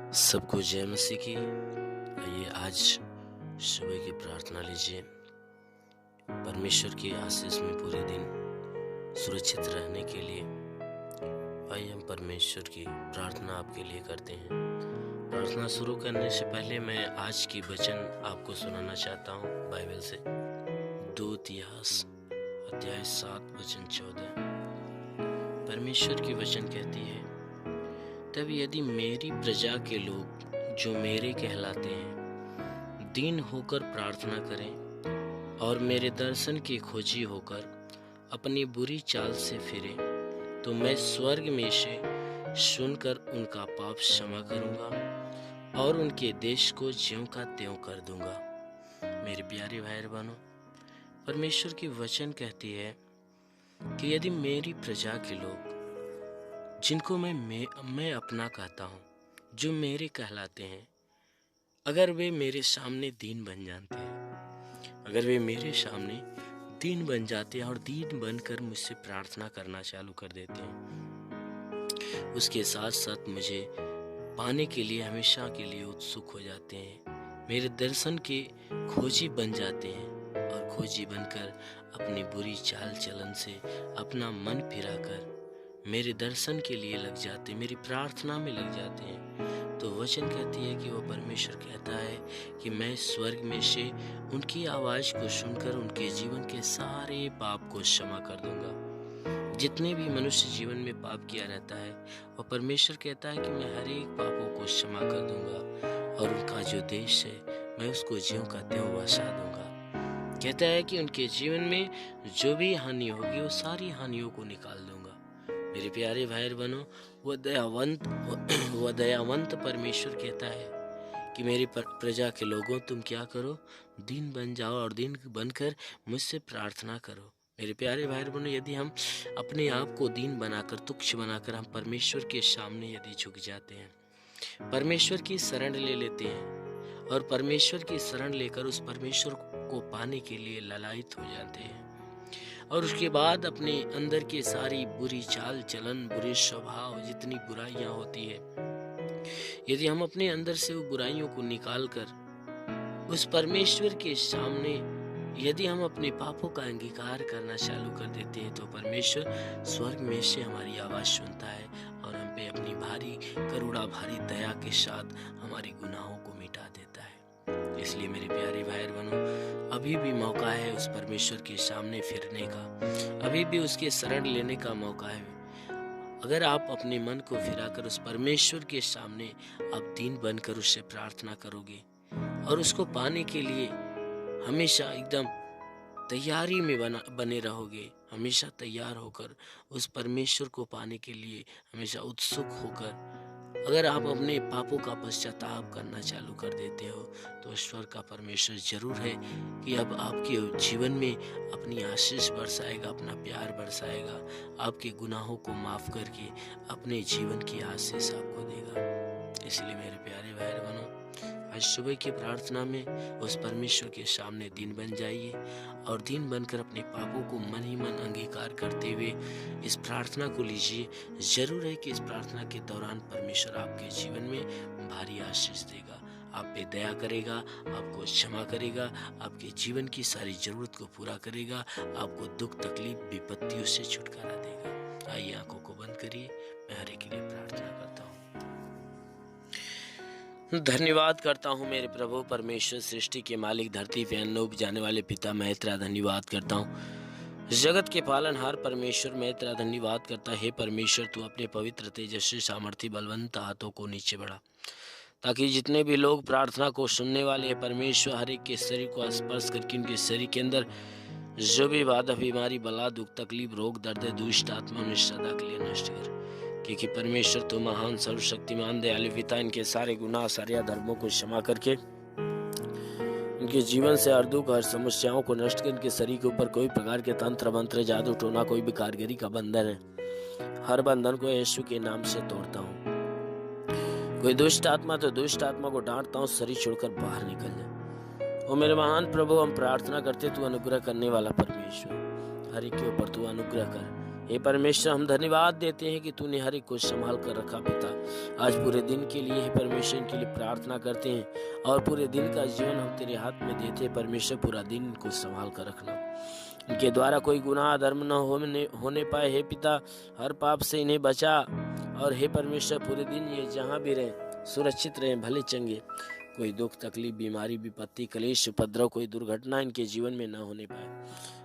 सबको जय मसीह की। आइए आज सुबह की प्रार्थना लीजिए। परमेश्वर की आशीष में पूरे दिन सुरक्षित रहने के लिए आइए हम परमेश्वर की प्रार्थना आपके लिए करते हैं। प्रार्थना शुरू करने से पहले मैं आज की वचन आपको सुनाना चाहता हूँ बाइबल से। 2 इतिहास अध्याय 7 वचन 14। परमेश्वर की वचन कहती है, तब यदि मेरी प्रजा के लोग जो मेरे कहलाते हैं दीन होकर प्रार्थना करें और मेरे दर्शन की खोजी होकर अपनी बुरी चाल से फिरे, तो मैं स्वर्ग में से सुनकर उनका पाप क्षमा करूंगा और उनके देश को ज्यों का त्यों कर दूंगा। मेरे प्यारे भाई बहनों, परमेश्वर की वचन कहती है कि यदि मेरी प्रजा के लोग जिनको मैं अपना कहता हूँ, जो मेरे कहलाते हैं, अगर वे मेरे सामने दीन बन जाते हैं, अगर वे मेरे सामने दीन बन जाते हैं और दीन बनकर मुझसे प्रार्थना करना चालू कर देते हैं, उसके साथ साथ मुझे पाने के लिए हमेशा के लिए उत्सुक हो जाते हैं, मेरे दर्शन के खोजी बन जाते हैं और खोजी बनकर अपनी बुरी चाल चलन से अपना मन फिराकर मेरे दर्शन के लिए लग जाते, मेरी प्रार्थना में लग जाते हैं, तो वचन कहती है कि वो परमेश्वर कहता है कि मैं स्वर्ग में से उनकी आवाज़ को सुनकर उनके जीवन के सारे पाप को क्षमा कर दूंगा। जितने भी मनुष्य जीवन में पाप किया रहता है, वो परमेश्वर कहता है कि मैं हर एक पापों को क्षमा कर दूंगा और उनका जो देश है मैं उसको ज्यों का त्यों बसा दूंगा। कहता है कि उनके जीवन में जो भी हानि होगी वो सारी हानियों को निकाल दूंगा। मेरे प्यारे भाई बहनों, वह दयावंत परमेश्वर कहता है कि मेरी प्रजा के लोगों, तुम क्या करो, दीन बन जाओ और दीन बनकर मुझसे प्रार्थना करो। मेरे प्यारे भाई बहनों, यदि हम अपने आप को दीन बनाकर, तुच्छ बनाकर हम परमेश्वर के सामने यदि झुक जाते हैं, परमेश्वर की शरण ले लेते हैं और परमेश्वर की शरण लेकर उस परमेश्वर को पाने के लिए ललायत हो जाते हैं और उसके बाद अपने अंदर के सारी बुरी चाल चलन, बुरे स्वभाव, जितनी बुराइयां होती है, यदि हम अपने अंदर से वो बुराइयों को निकाल कर उस परमेश्वर के सामने यदि हम अपने पापों का अंगीकार करना चालू कर देते हैं, तो परमेश्वर स्वर्ग में से हमारी आवाज सुनता है और हम पे अपनी भारी करुणा, भारी दया के साथ हमारी गुनाहों को मिटा देता है। इसलिए मेरे प्यारे भाई बहनों, अभी भी मौका है उस परमेश्वर के सामने फिरने का, अभी भी उसके शरण लेने का मौका है। अगर आप अपने मन को फिराकर उस परमेश्वर के सामने आप दीन बनकर उससे प्रार्थना करोगे और उसको पाने के लिए हमेशा एकदम तैयारी में बने रहोगे, हमेशा तैयार होकर उस परमेश्वर को पाने के लिए हमेशा उत्सुक होकर अगर आप अपने पापों का पश्चाताप करना चालू कर देते हो, तो ईश्वर का परमेश्वर जरूर है कि अब आपके जीवन में अपनी आशीष बरसाएगा, अपना प्यार बरसाएगा, आपके गुनाहों को माफ करके अपने जीवन की आशीष आपको देगा। इसलिए मेरे प्यारे भाई बहनों, आज सुबह की प्रार्थना में उस परमेश्वर के सामने दीन बन जाइए और दीन बनकर अपने पापों को मन ही मन अंगीकार करते हुए इस प्रार्थना को लीजिए। जरूर है कि इस प्रार्थना के दौरान परमेश्वर आपके जीवन में भारी आशीष देगा, आप पे दया करेगा, आपको क्षमा करेगा, आपके जीवन की सारी जरूरत को पूरा करेगा, आपको दुख तकलीफ विपत्तियों से छुटकारा देगा। आइए आंखों को बंद करिए, मैं हर एक के लिए प्रार्थना करता हूँ। धन्यवाद करता हूँ मेरे प्रभु परमेश्वर, सृष्टि के मालिक, धरती पे अन्न उपजाने वाले पिता, मैं तेरा धन्यवाद करता हूँ। जगत के पालनहार परमेश्वर, मैं तेरा धन्यवाद करता है। हे परमेश्वर, तू अपने पवित्र, तेजस्वी, सामर्थी, बलवंत हाथों को नीचे बढ़ा, ताकि जितने भी लोग प्रार्थना को सुनने वाले हैं परमेश्वर, हर एक के शरीर को स्पर्श करके उनके शरीर के अंदर जो भी बाधा, बीमारी, बला, दुख, तकलीफ, रोग, दर्द, दुष्ट आत्मा में सदा के लिए नष्ट कर, क्योंकि परमेश्वर तू महान, सर्वशक्तिमान, दयालु पिता, इनके सारे गुनाह, सारे धर्मों को क्षमा करके इनके जीवन से हर दुख, हर समस्याओं को नष्ट कर, इनके शरीर के ऊपर कोई प्रकार के तंत्र मंत्र, जादू टोना, कोई भी कारीगरी का बंधन है, हर बंधन को यीशु के नाम से तोड़ता हूँ। कोई दुष्ट आत्मा तो दुष्ट आत्मा को डांटता हूँ, शरीर छोड़कर बाहर निकल जाए। ओ मेरे महान प्रभु, हम प्रार्थना करते, तू अनुग्रह करने वाला परमेश्वर, हर एक के ऊपर तू अनुग्रह कर, हे परमेश्वर, हम धन्यवाद देते हैं कि तूने हर एक को संभाल कर रखा पिता। आज पूरे दिन के लिए हे परमेश्वर इनके लिए प्रार्थना करते हैं और पूरे दिन का जीवन हम तेरे हाथ में देते हैं। परमेश्वर, पूरा दिन इनको संभाल कर रखना। इनके द्वारा कोई गुनाह धर्म न होने पाए हे पिता। हर पाप से इन्हें बचा और हे परमेश्वर, पूरे दिन ये जहाँ भी रहें सुरक्षित रहें, भले चंगे। कोई दुख तकलीफ बीमारी विपत्ति कलेश उपद्रव कोई दुर्घटना इनके जीवन में न होने पाए।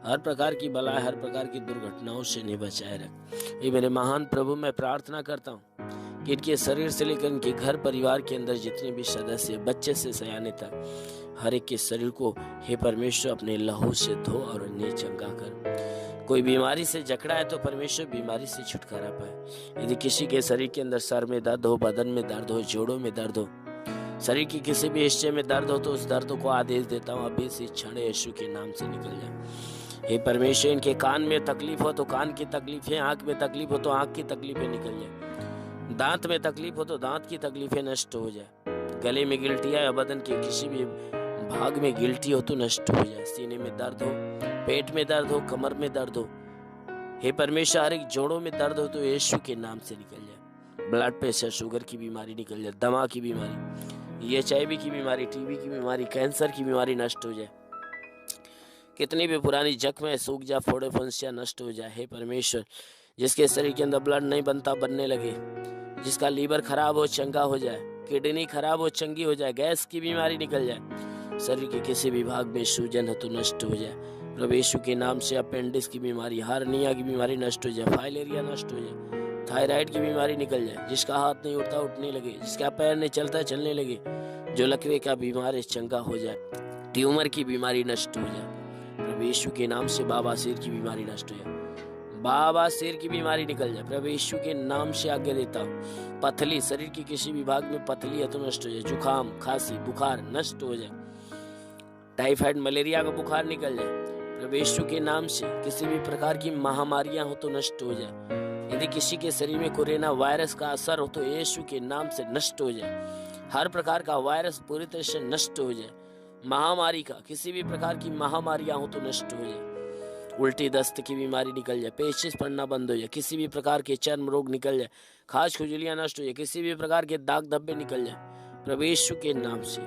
हर प्रकार की बलाएं हर प्रकार की दुर्घटनाओं से इन्हें बचाए रख। ये मेरे महान प्रभु, मैं प्रार्थना करता हूँ कि इनके शरीर से लेकर इनके घर परिवार के अंदर जितने भी सदस्य बच्चे से सयाने तक हर एक के शरीर को हे परमेश्वर अपने लहू से धो और इन्हें चंगा कर। कोई बीमारी से जकड़ा है तो परमेश्वर बीमारी से छुटकारा पाए। यदि किसी के शरीर के अंदर सर में दर्द हो, बदन में दर्द हो, जोड़ों में दर्द हो, शरीर की किसी भी हिस्से में दर्द हो तो उस दर्द को आदेश देता हूँ अभी से क्षण यीशु के नाम से निकल जाए। हे परमेश्वर, इनके कान में तकलीफ हो तो कान की तकलीफें, आंख में तकलीफ हो तो आंख की तकलीफें निकल जाए, दांत में तकलीफ हो तो दांत की तकलीफें नष्ट हो जाए, गले में गिल्टी है या बदन के किसी भी भाग में गिल्टी हो तो नष्ट हो जाए, सीने में दर्द हो, पेट में दर्द हो, कमर में दर्द हो, हे परमेश्वर हर एक जोड़ों में दर्द हो तो यीशु के नाम से निकल जाए। ब्लड प्रेशर शुगर की बीमारी निकल जाए, दमा की बीमारी, HIV की बीमारी, TB की बीमारी, कैंसर की बीमारी नष्ट हो जाए। कितनी भी पुरानी जख्म है सूख जा, फोड़े फुंसियाँ नष्ट हो जाए। हे परमेश्वर, जिसके शरीर के अंदर ब्लड नहीं बनता बनने लगे, जिसका लीवर खराब हो चंगा हो जाए, किडनी खराब हो चंगी हो जाए, गैस की बीमारी निकल जाए, शरीर के किसी भी भाग में सूजन है तो नष्ट हो जाए। प्रभु यीशु के नाम से अपेंडिक्स की बीमारी, हार्निया की बीमारी नष्ट हो जाए, फाइलेरिया नष्ट हो जाए, थायराइड की बीमारी निकल जाए, जिसका हाथ नहीं उठता उठने लगे, जिसका पैर नहीं चलता चलने लगे, जो लकवे का बीमार है चंगा हो जाए, ट्यूमर की बीमारी नष्ट हो जाए। प्रभु यीशु के नाम से बाबा सिर की बीमारी नष्ट हो जाए, बाबा सिर की बीमारी निकल जाए। प्रभु यीशु के नाम से आज्ञा देता हूँ, पथली शरीर की किसी भी भाग में पथली है तो नष्ट हो जाए, जुकाम खांसी बुखार नष्ट हो जाए, टाइफाइड मलेरिया का बुखार निकल जाए। प्रभु यीशु के नाम से किसी भी प्रकार की महामारियां हो तो नष्ट हो जाए। यदि किसी के शरीर में कोरोना वायरस का असर हो तो यीशु के नाम से नष्ट हो जाए। हर प्रकार का वायरस पूरी तरह से नष्ट हो जाए। महामारी का किसी भी प्रकार की महामारियां हो तो नष्ट हो जाए। उल्टी दस्त की बीमारी निकल जाए, पेचिश पड़ना बंद हो जाए, किसी भी प्रकार के चर्म रोग निकल जाए, खाज खुजलियां नष्ट हो जाए, किसी भी प्रकार के दाग धब्बे निकल जाए। प्रभु यीशु के नाम से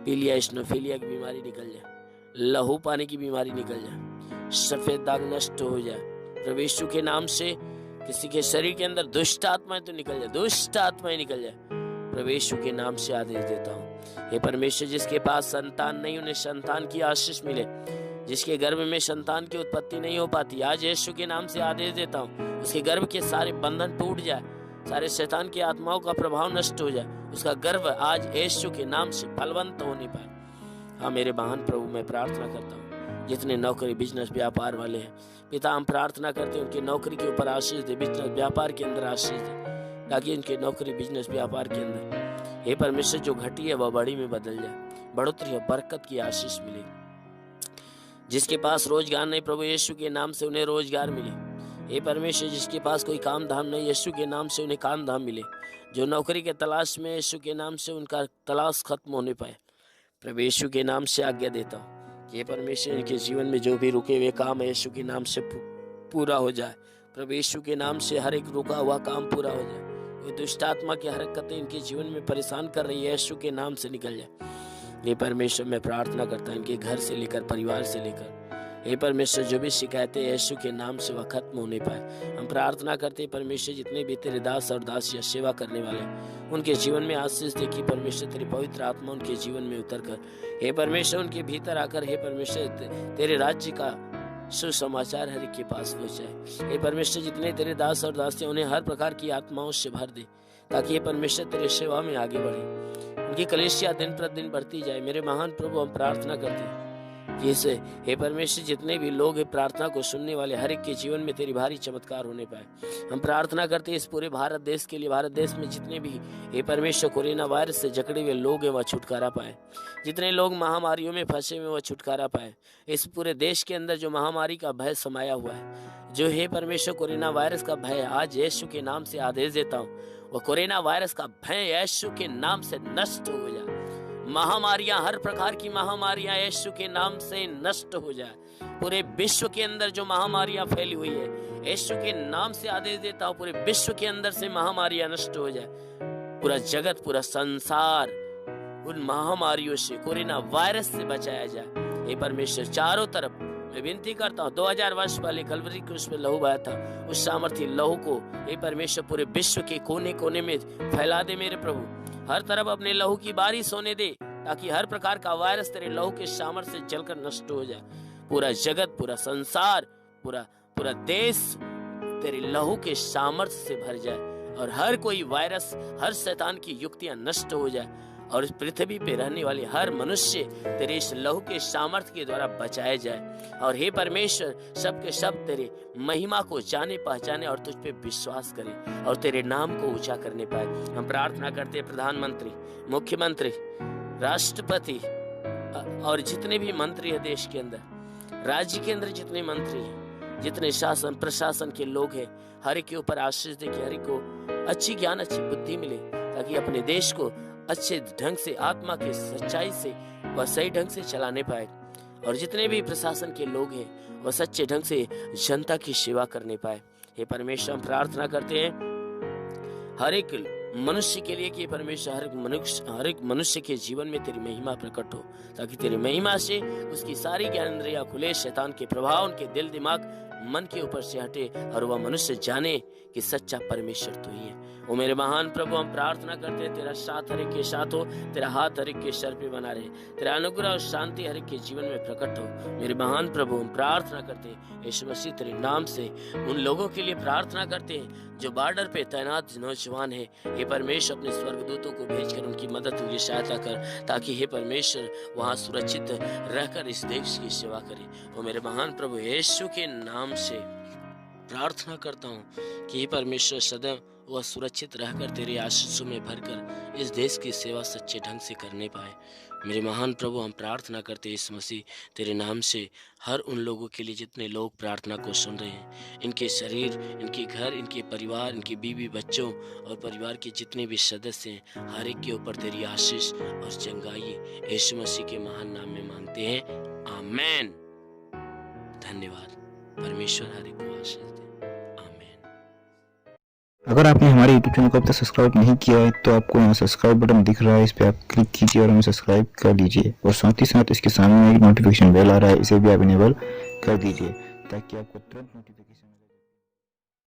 पीलिया स्नोफिलिया की बीमारी निकल जाए, लहू पानी की बीमारी निकल जाए, सफेद दाग नष्ट हो जाए। प्रभु यीशु के नाम से किसी के शरीर के अंदर दुष्ट आत्माएं तो निकल जाए, दुष्ट आत्माएं निकल जाए। प्रभु यीशु के नाम से आदेश देता हूँ, हे परमेश्वर, जिसके पास संतान नहीं उन्हें संतान की आशीष मिले, जिसके गर्भ में संतान की उत्पत्ति नहीं हो पाती, आज यीशु के नाम से आदेश देता हूँ, उसके गर्भ के सारे बंधन टूट जाए, सारे शैतान की आत्माओं का प्रभाव नष्ट हो जाए, उसका गर्भ आज यीशु के नाम से फलवंत होने पाए। हाँ मेरे महान प्रभु, मैं प्रार्थना करता हूँ जितने नौकरी बिजनेस व्यापार वाले हैं पिता, हम प्रार्थना करते हैं उनकी नौकरी के ऊपर आशीष दे, बिजनेस व्यापार के अंदर आशीष दे, ताकि इनके नौकरी बिजनेस व्यापार के अंदर हे परमेश्वर जो घटी है वह बड़ी में बदल जाए, बढ़ोतरी और बरकत की आशीष मिले। जिसके पास रोजगार नहीं प्रभु यीशु के नाम से उन्हें रोजगार मिले। हे परमेश्वर, जिसके पास कोई काम धाम नहीं यीशु के नाम से उन्हें काम धाम मिले। जो नौकरी के तलाश में यीशु के नाम से उनका तलाश खत्म होने पाए, प्रभु यीशु के नाम से आज्ञा देता हूँ कि परमेश्वर के जीवन में जो भी रुके हुए काम है यीशु के नाम से पूरा हो जाए। प्रभु यीशु के नाम से हर एक रुका हुआ काम पूरा हो जाए। कोई दुष्ट आत्मा की हरकतें इनके जीवन में परेशान कर रही है यीशु के नाम से निकल जाए। हे परमेश्वर, मैं प्रार्थना करता हूँ इनके घर से लेकर परिवार से लेकर हे परमेश्वर जो भी शिकायतें यीशु के नाम से वह खत्म होने पाए। हम प्रार्थना करते हैं परमेश्वर जितने भी तेरे दास और दासियां सेवा करने वाले उनके जीवन में आशीष दे कि परमेश्वर तेरी पवित्र आत्मा उनके जीवन में उतर कर हे परमेश्वर उनके भीतर आकर हे परमेश्वर तेरे राज्य का सुसमाचार हर एक के पास पहुंचाए। हे परमेश्वर जितने तेरे दास और दासियां उन्हें हर प्रकार की आत्माओं से भर दे ताकि ये परमेश्वर तेरे सेवा में आगे बढ़े, उनकी कलीसिया दिन प्रतिदिन बढ़ती जाए। मेरे महान प्रभु, हम प्रार्थना करते हैं कि इसे हे परमेश्वर जितने भी लोग प्रार्थना को सुनने वाले हर एक के जीवन में तेरी भारी चमत्कार होने पाए। हम प्रार्थना करते हैं इस पूरे भारत देश के लिए, भारत देश में जितने भी हे परमेश्वर कोरोना वायरस से जकड़े हुए लोग हैं वह छुटकारा पाए, जितने लोग महामारियों में फंसे हुए वह छुटकारा पाए। इस पूरे देश के अंदर जो महामारी का भय समाया हुआ है, जो हे परमेश्वर कोरोना वायरस का भय, आज यीशु के नाम से आदेश देता हूँ वह कोरोना वायरस का भय यीशु के नाम से नष्ट हो जाए। महामारियां, हर प्रकार की महामारियां यीशु के नाम से नष्ट हो जाए। पूरे विश्व के अंदर जो महामारियां फैली हुई है, यीशु के नाम से आदेश देता हूं, पूरे विश्व के अंदर से महामारियां नष्ट हो जाए। पूरा जगत, पूरा संसार उन महामारियों से, कोरोना वायरस से बचाया जाए। हे परमेश्वर, चारों तरफ मैं विनती करता हूँ, 2000 वर्ष पहले कलवरी क्रूस पे लहू बहाया था, उस सामर्थ्य लहू को हे परमेश्वर पूरे विश्व के कोने कोने में फैला दे मेरे प्रभु। हर तरफ अपने लहू की बारिश होने दे, ताकि हर प्रकार का वायरस तेरे लहू के सामर्थ्य से जलकर नष्ट हो जाए। पूरा जगत, पूरा संसार, पूरा देश तेरे लहू के सामर्थ्य से भर जाए, और हर कोई वायरस, हर शैतान की युक्तियां नष्ट हो जाए, और इस पृथ्वी पे रहने वाले हर मनुष्य तेरे इस लहू के सामर्थ्य के द्वारा बचाए जाए। और हे परमेश्वर, सब के सब तेरे महिमा को जाने पहचाने और तुझ पे विश्वास करें और तेरे नाम को ऊंचा करने पाए। हम प्रार्थना करते हैं प्रधानमंत्री, मुख्यमंत्री, राष्ट्रपति और जितने भी मंत्री है देश के अंदर, राज्य के अंदर जितने मंत्री हैं, जितने शासन प्रशासन के लोग हैं, हर एक के ऊपर आशीष दे कि हर एक को अच्छी ज्ञान, अच्छी बुद्धि मिले, ताकि अपने देश को अच्छे ढंग से, आत्मा के सच्चाई से वह सही ढंग से चलाने पाए। और जितने भी प्रशासन के लोग हैं वह सच्चे ढंग से जनता की सेवा करने पाए। हे परमेश्वर, हम प्रार्थना करते हैं हर एक मनुष्य के लिए कि परमेश्वर हर एक मनुष्य के जीवन में तेरी महिमा प्रकट हो, ताकि तेरी महिमा से उसकी सारी ज्ञानेंद्रियां खुले, शैतान के प्रभाव उनके दिल दिमाग मन के ऊपर से हटे, और वह मनुष्य जाने कि सच्चा परमेश्वर तू ही है। ओ मेरे महान प्रभु, हम प्रार्थना करते हैं तेरा साथ हर एक के साथ हो, तेरा हाथ हर एक के सर पे बना रहे, तेरा अनुग्रह और शांति हर एक के जीवन में प्रकट हो। मेरे महान प्रभु, हम प्रार्थना करते हैं यीशु मसीह तेरे नाम से उन लोगों के लिए प्रार्थना करते हैं जो बॉर्डर पे तैनात नौजवान है। हे परमेश्वर, अपने स्वर्गदूतों को भेजकर उनकी मदद, उनकी सहायता कर, ताकि हे परमेश्वर वहाँ सुरक्षित रहकर इस देश की सेवा करे। वो मेरे महान प्रभु यीशु के नाम से प्रार्थना करता हूँ कि हे परमेश्वर सदैव वह सुरक्षित रहकर तेरे आशीषों में भरकर इस देश की सेवा सच्चे ढंग से करने पाए। मेरे महान प्रभु, हम प्रार्थना करते हैं इस मसीह तेरे नाम से हर उन लोगों के लिए जितने लोग प्रार्थना को सुन रहे हैं, इनके शरीर, इनके घर, इनके परिवार, इनके बीवी बच्चों और परिवार के जितने भी सदस्य हैं, हर एक के ऊपर तेरी आशीष और चंगाई यीशु मसीह के महान नाम में मांगते हैं, आमेन। धन्यवाद। परमेश्वर हर एक को आशीष दे, आमेन। अगर आपने हमारे YouTube चैनल को अब तक सब्सक्राइब नहीं किया है तो आपको यहाँ सब्सक्राइब बटन दिख रहा है, इस पर आप क्लिक कीजिए और हमें सब्सक्राइब कर लीजिए। और साथ ही साथ इसके सामने एक नोटिफिकेशन बेल आ रहा है, इसे भी आप इनेबल कर दीजिए ताकि आपको तुरंत नोटिफिकेशन